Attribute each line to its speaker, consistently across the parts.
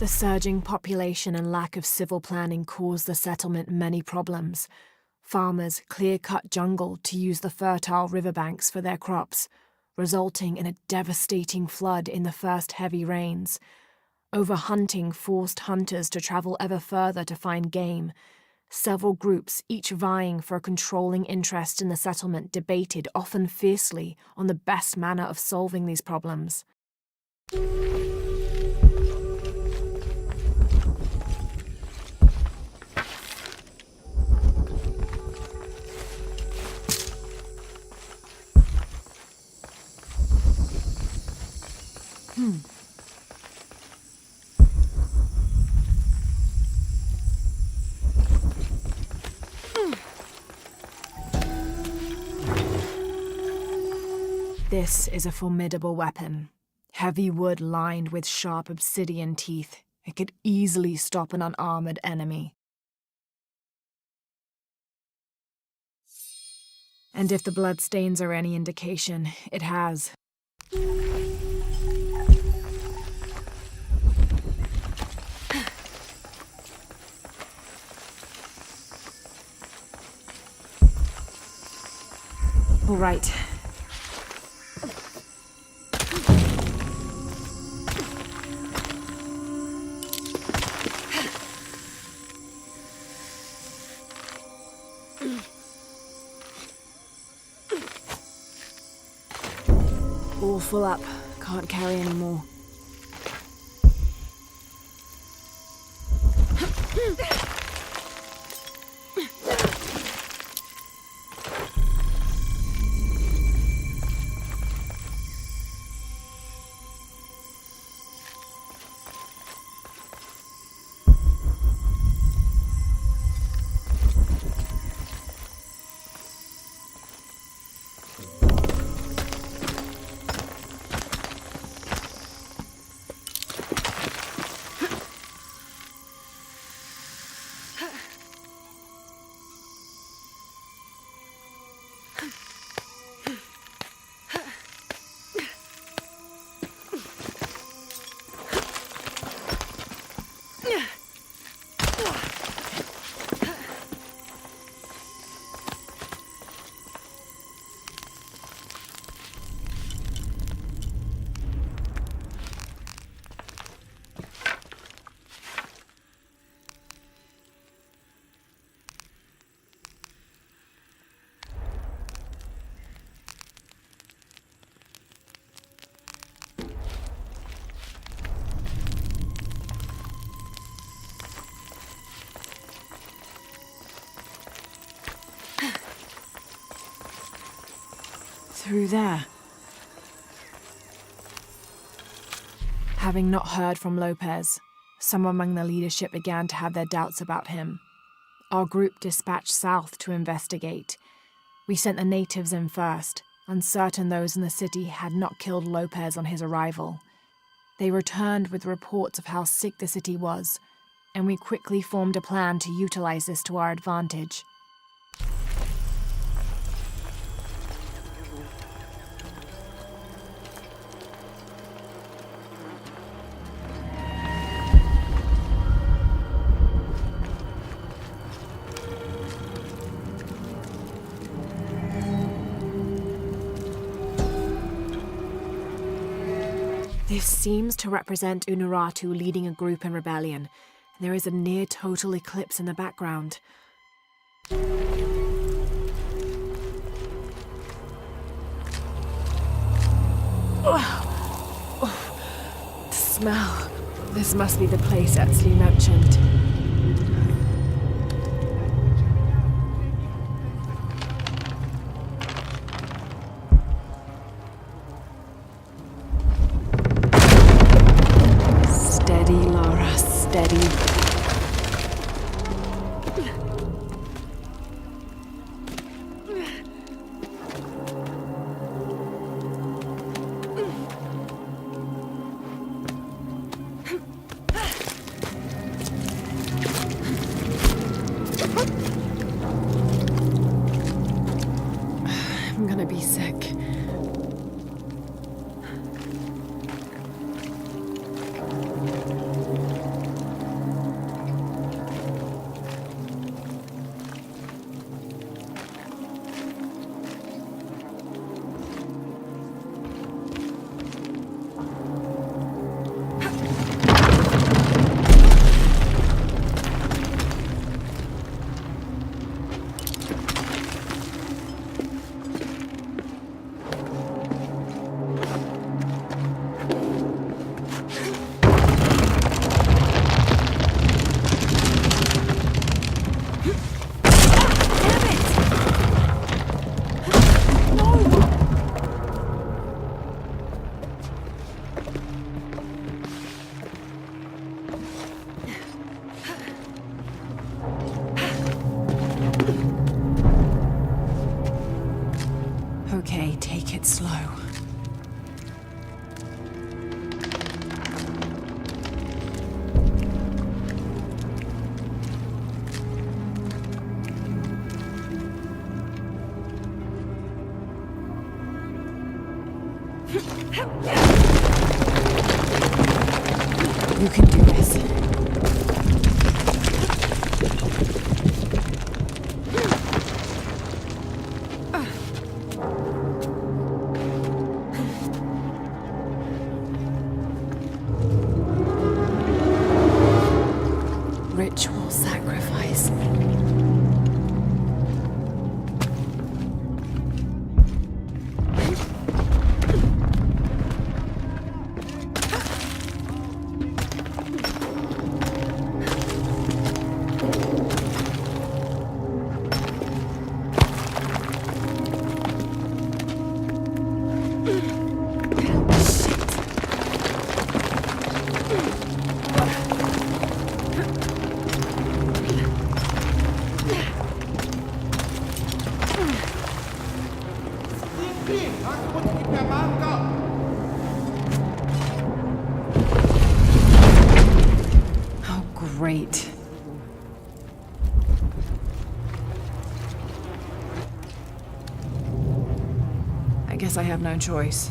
Speaker 1: The surging population and lack of civil planning caused the settlement many problems. Farmers clear-cut jungle to use the fertile riverbanks for their crops, resulting in a devastating flood in the first heavy rains. Overhunting forced hunters to travel ever further to find game. Several groups, each vying for a controlling interest in the settlement, debated often fiercely on the best manner of solving these problems. This is a formidable weapon. Heavy wood lined with sharp obsidian teeth. It could easily stop an unarmored enemy. And if the bloodstains are any indication, it has. All right. All full up. Can't carry any more. Through there. Having not heard from Lopez, some among the leadership began to have their doubts about him. Our group dispatched south to investigate. We sent the natives in first, uncertain those in the city had not killed Lopez on his arrival. They returned with reports of how sick the city was, and we quickly formed a plan to utilize this to our advantage. This seems to represent Unuratu leading a group in rebellion, and there is a near-total eclipse in the background. The smell. This must be the place Etsley mentioned. Steady, Lara, steady. I'm gonna be sick. You can do this. Ritual sacrifice. Oh, great. I guess I have no choice.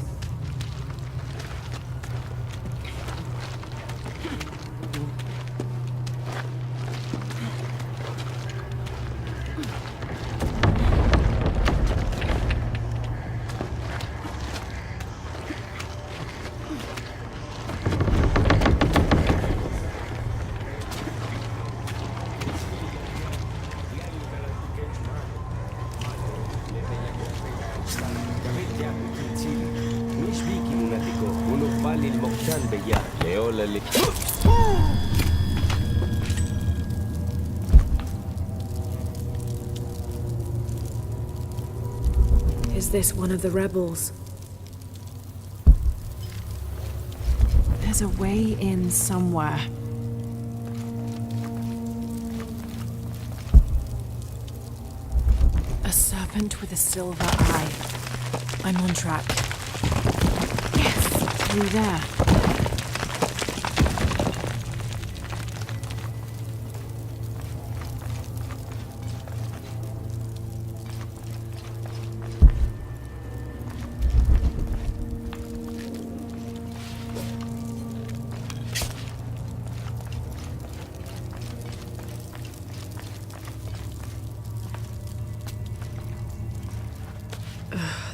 Speaker 1: Is this one of the rebels? There's a way in somewhere. A serpent with a silver eye. I'm on track. Yes, through there.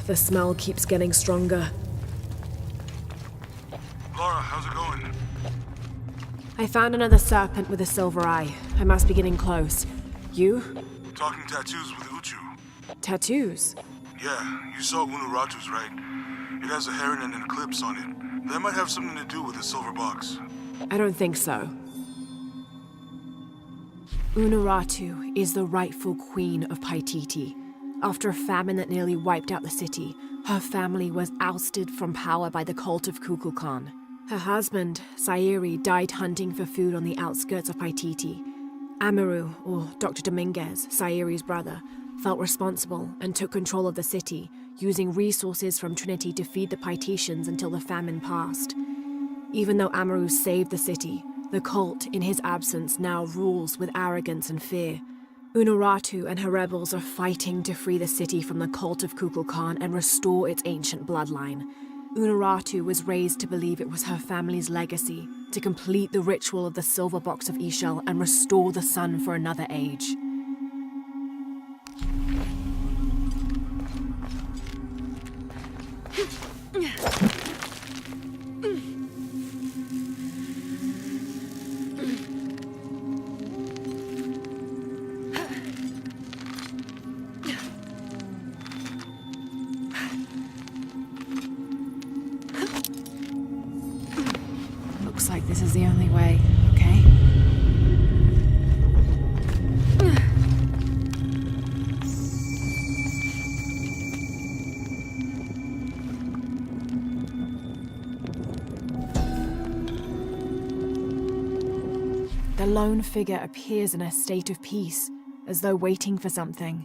Speaker 1: The smell keeps getting stronger.
Speaker 2: Laura, how's it going?
Speaker 1: I found another serpent with a silver eye. I must be getting close. You?
Speaker 2: Talking tattoos with Uchu.
Speaker 1: Tattoos?
Speaker 2: Yeah, you saw Unuratu's, right? It has a heron and an eclipse on it. That might have something to do with the silver box.
Speaker 1: I don't think so. Unuratu is the rightful queen of Paititi. After a famine that nearly wiped out the city, her family was ousted from power by the cult of Kukulkan. Her husband, Sayuri, died hunting for food on the outskirts of Paititi. Amaru, or Dr. Dominguez, Sayuri's brother, felt responsible and took control of the city, using resources from Trinity to feed the Paititians until the famine passed. Even though Amaru saved the city, the cult, in his absence, now rules with arrogance and fear. Unuratu and her rebels are fighting to free the city from the cult of Kukulkan and restore its ancient bloodline. Unuratu was raised to believe it was her family's legacy to complete the ritual of the silver box of Ishel and restore the sun for another age. Looks like this is the only way, okay? The lone figure appears in a state of peace, as though waiting for something.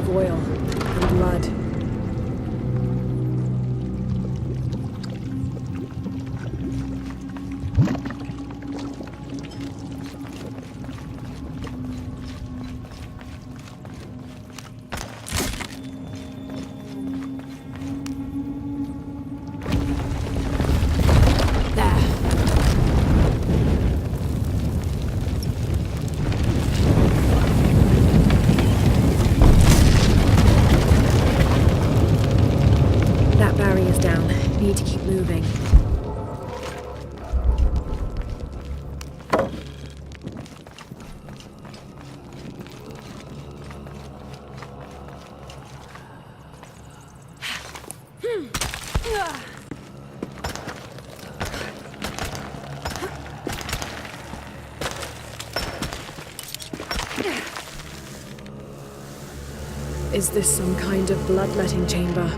Speaker 1: of oil and blood. Need to keep moving. Is this some kind of bloodletting chamber?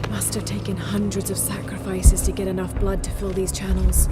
Speaker 1: Must have taken hundreds of sacrifices to get enough blood to fill these channels.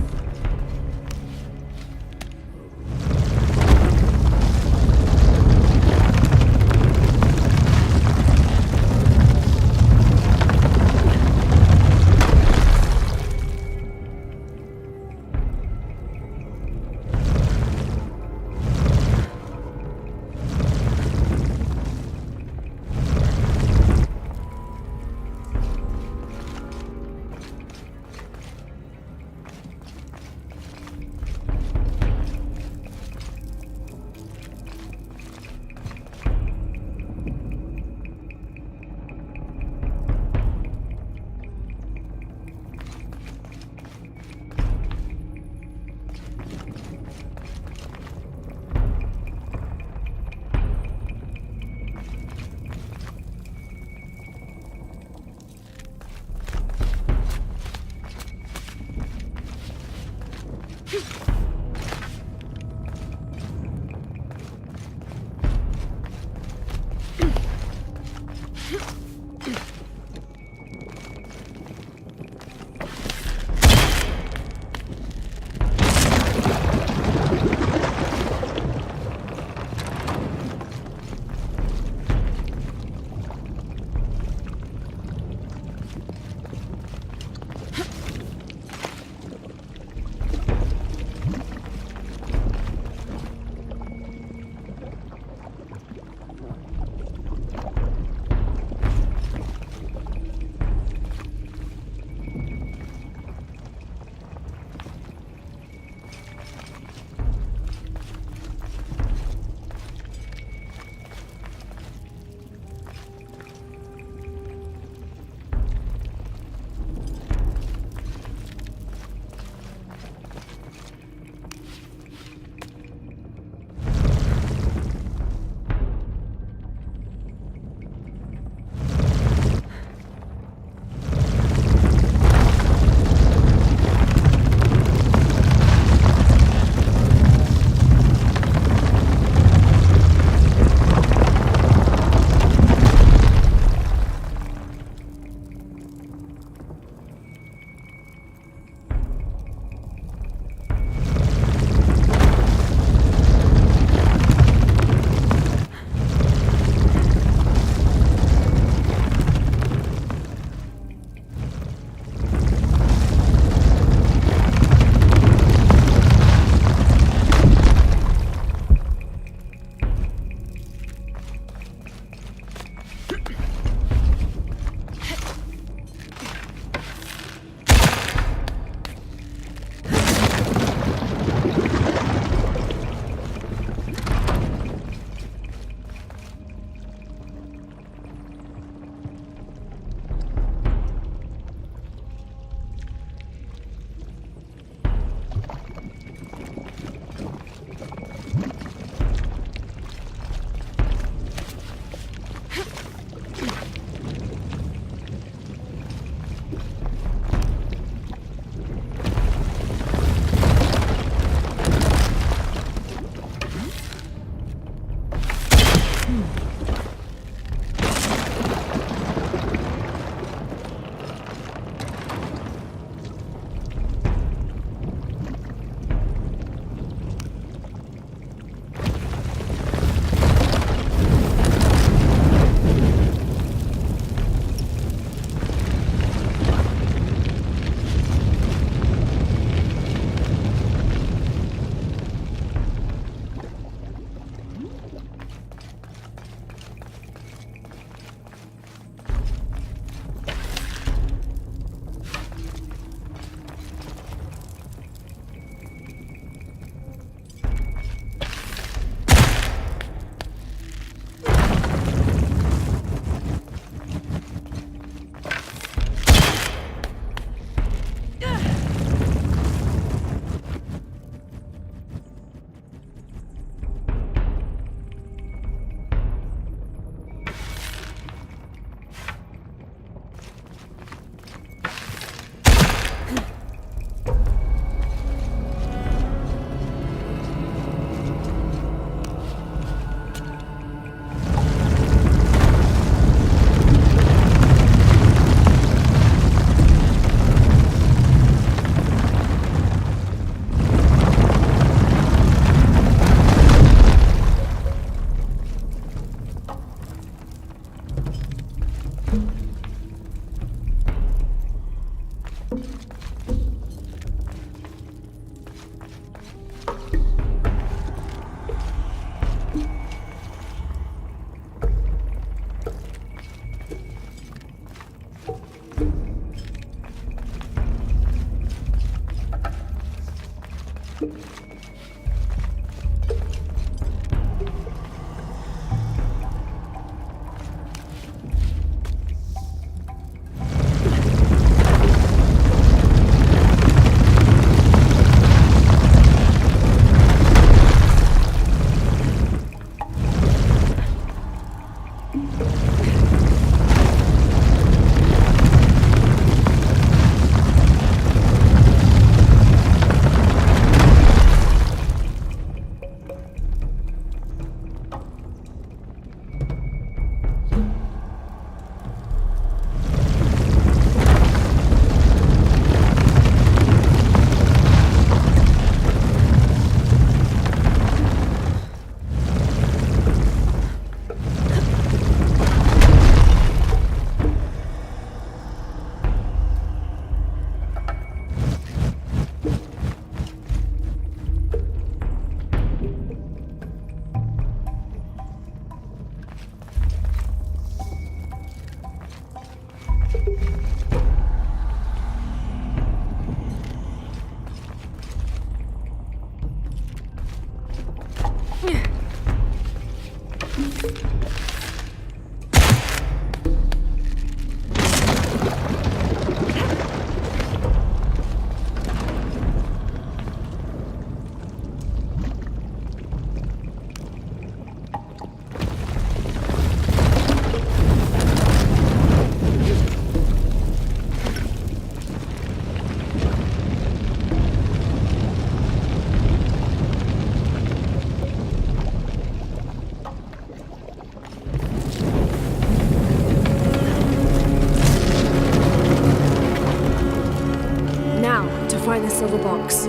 Speaker 1: Find the silver box.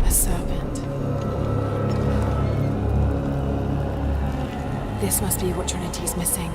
Speaker 1: A serpent. This must be what Trinity's missing.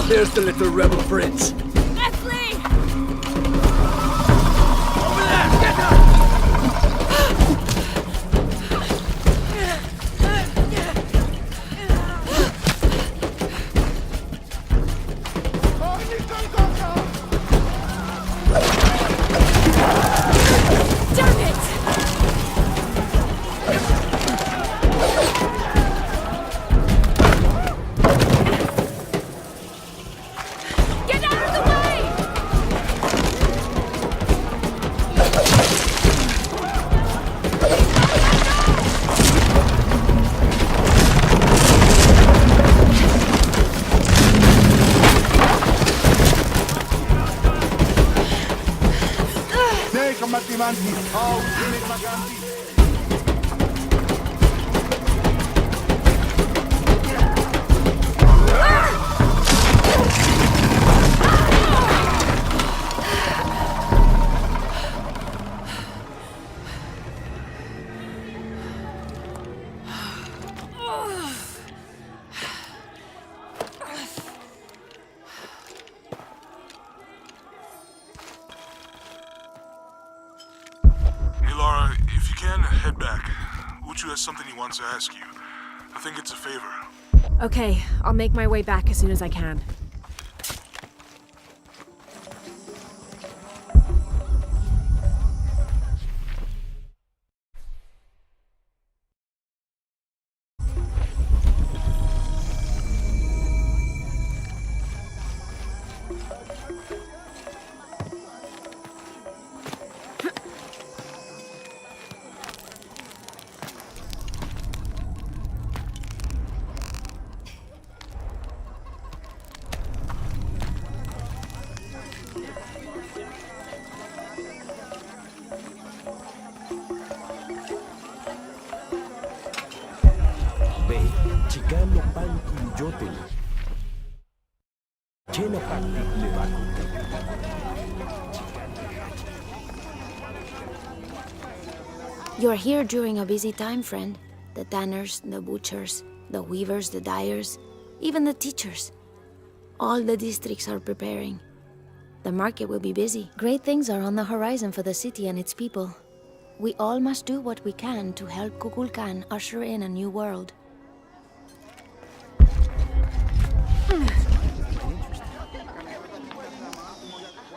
Speaker 3: There's the little rebel prince.
Speaker 4: Leslie!
Speaker 3: Over there! Get her!
Speaker 4: Damn it! Get out of the way!
Speaker 2: Take a Matimanti. Oh, Unit Maganti. Hey, Laura, if you can, head back. Uchu has something he wants to ask you. I think it's a favor.
Speaker 1: Okay, I'll make my way back as soon as I can.
Speaker 5: Chicano panki yotel. Chena pantik levaku.
Speaker 6: You're here during a busy time, friend. The tanners, the butchers, the weavers, the dyers, even the teachers. All the districts are preparing. The market will be busy. Great things are on the horizon for the city and its people. We all must do what we can to help Kukulkan usher in a new world.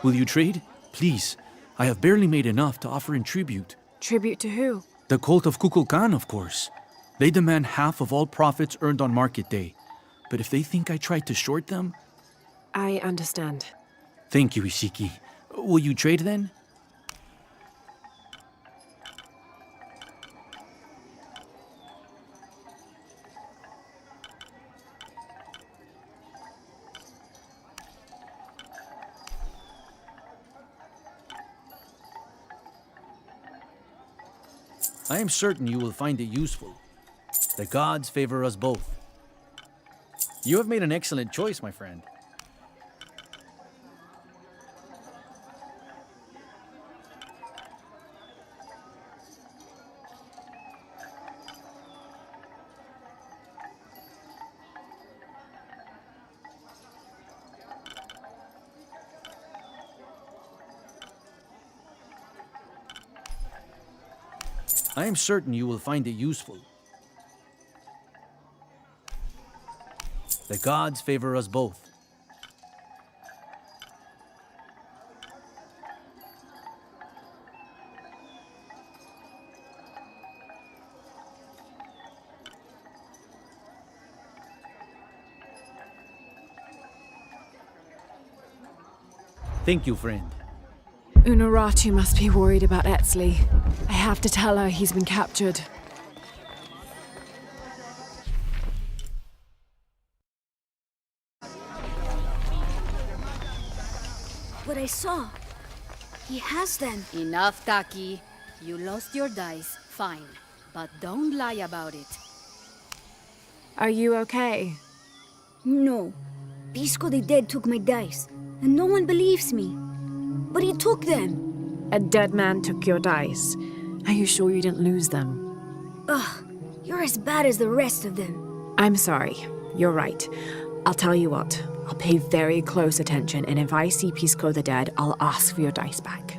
Speaker 7: Will you trade? Please. I have barely made enough to offer in tribute.
Speaker 1: Tribute to who?
Speaker 7: The cult of Kukulkan, of course. They demand half of all profits earned on market day. But if they think I tried to short them...
Speaker 1: I understand.
Speaker 7: Thank you, Ishiki. Will you trade then? I am certain you will find it useful. The gods favor us both. You have made an excellent choice, my friend. I am certain you will find it useful. The gods favor us both. Thank you, friend.
Speaker 1: Unuratu must be worried about Etzli. I have to tell her he's been captured.
Speaker 8: What I saw. He has them.
Speaker 4: Enough, Taki. You lost your dice, fine. But don't lie about it.
Speaker 1: Are you okay?
Speaker 8: No. Pisco the Dead took my dice, and no one believes me. But he took them.
Speaker 1: A dead man took your dice. Are you sure you didn't lose them?
Speaker 8: Ugh, you're as bad as the rest of them.
Speaker 1: I'm sorry. You're right. I'll tell you what. I'll pay very close attention, and if I see Pisco the Dead, I'll ask for your dice back.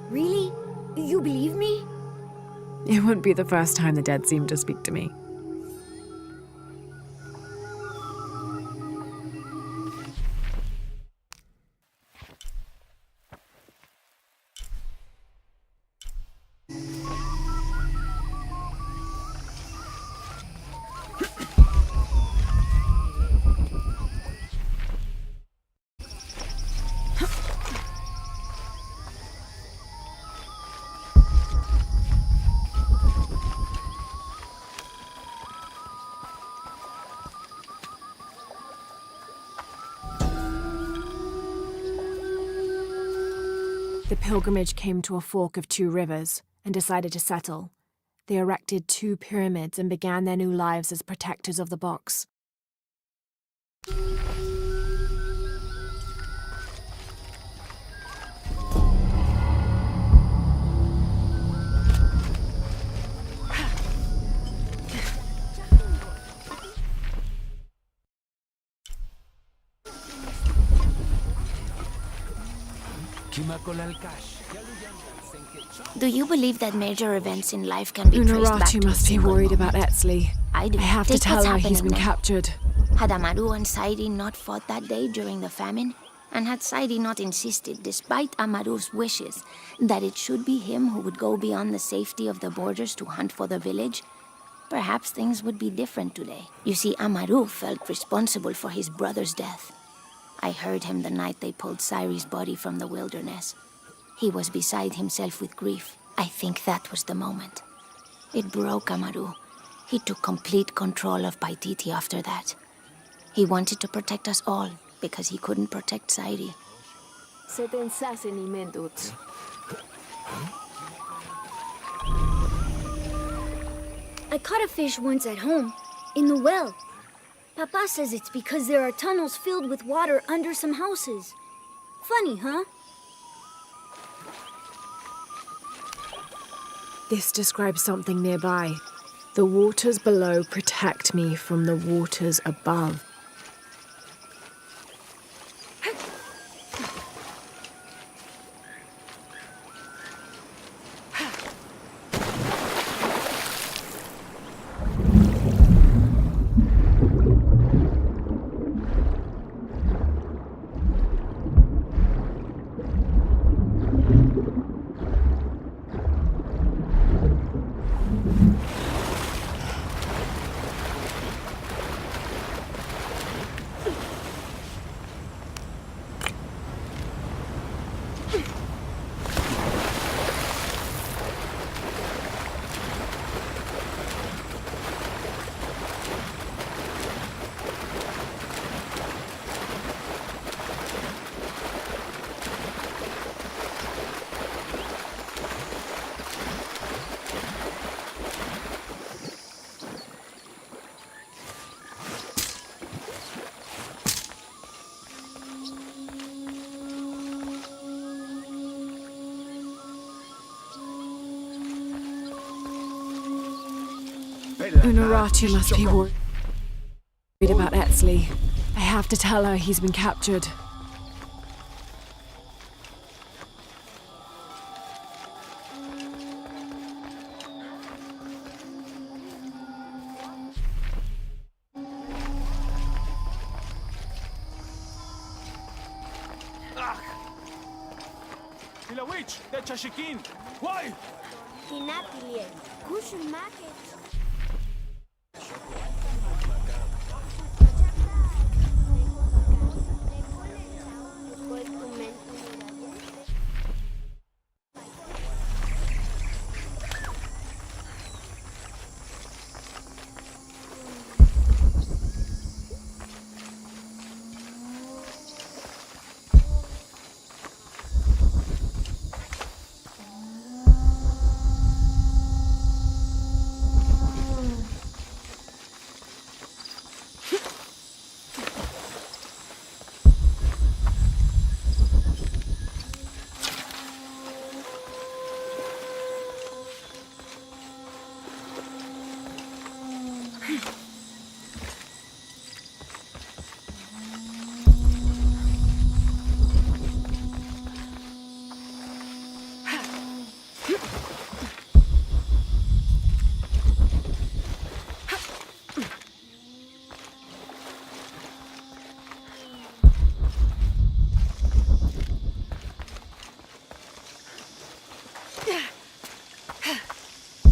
Speaker 8: Really? You believe me?
Speaker 1: It wouldn't be the first time the dead seemed to speak to me. The pilgrimage came to a fork of two rivers and decided to settle. They erected 2 pyramids and began their new lives as protectors of the box.
Speaker 6: Do you believe that major events in life can be traced back to
Speaker 1: Unuratu
Speaker 6: a
Speaker 1: must be
Speaker 6: single
Speaker 1: worried
Speaker 6: moment?
Speaker 1: about Etzli.
Speaker 6: I do.
Speaker 1: I have to
Speaker 6: Take
Speaker 1: tell
Speaker 6: what's
Speaker 1: her he's
Speaker 6: happening
Speaker 1: been
Speaker 6: there.
Speaker 1: captured.
Speaker 6: Had Amaru and Saidi not fought that day during the famine? And had Saidi not insisted, despite Amaru's wishes, that it should be him who would go beyond the safety of the borders to hunt for the village? Perhaps things would be different today. You see, Amaru felt responsible for his brother's death. I heard him the night they pulled Sairi's body from the wilderness. He was beside himself with grief. I think that was the moment. It broke Amaru. He took complete control of Paititi after that. He wanted to protect us all, because he couldn't protect Sairi.
Speaker 8: I caught a fish once at home. In the well. Papa says it's because there are tunnels filled with water under some houses. Funny, huh?
Speaker 1: This describes something nearby. The waters below protect me from the waters above. Unuratu must be worried about Etzli. I have to tell her he's been captured.
Speaker 5: The witch, the Chashikin. Why?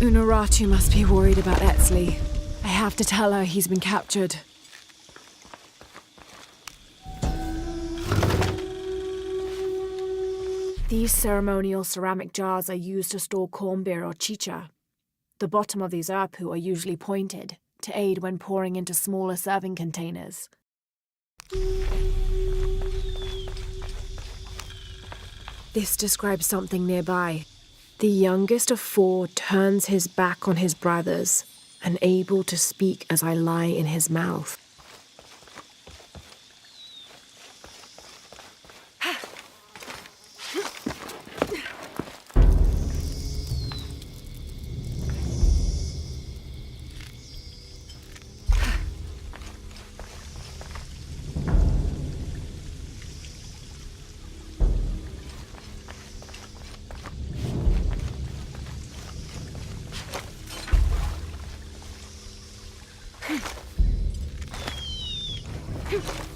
Speaker 1: Unuratu must be worried about Etzli. I have to tell her he's been captured. These ceremonial ceramic jars are used to store corn beer or chicha. The bottom of these apu are usually pointed to aid when pouring into smaller serving containers. This describes something nearby. The youngest of four turns his back on his brothers, unable to speak as I lie in his mouth.
Speaker 8: Hmm.